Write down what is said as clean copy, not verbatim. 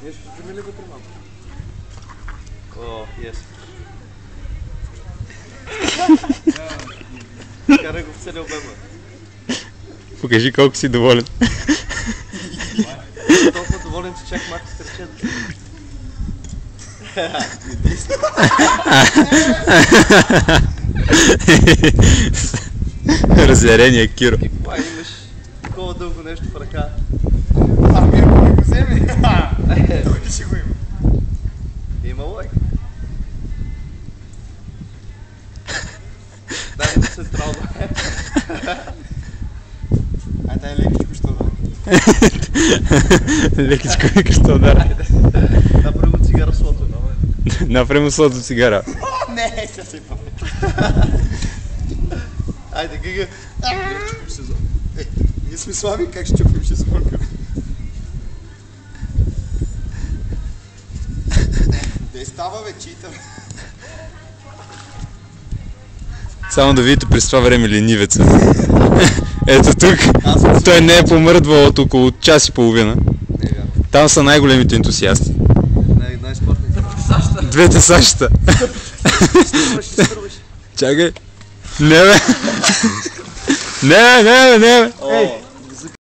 Ние ще вземи ли вътре малко? О, yes. Карай го в целия обем. Покажи колко си доволен. Толкова доволен, че чак малко стърчен. Разярения Киро. И кога имаш такова дълго нещо в ръка? Ами ако не го вземе, той ли ще го има? Има лайк. Дай го централно. Ай, дай лекичко ще да. Лекичко викаш да удара. Направи му цигара с лото. Направи му слото цигара. Не, сега се пъпе. Айде, гига. Чупим сезон. Ние сме слаби, как ще чупим сезон? Не става бе, читам. Само да видите през това време ленивеца. Ето тук. Той не е помръдвал от около час и половина. Там са най-големите ентусиасти. Най-спортните. Двете Сашата. Стърваш. Чакай. Не бе. Не бе. О,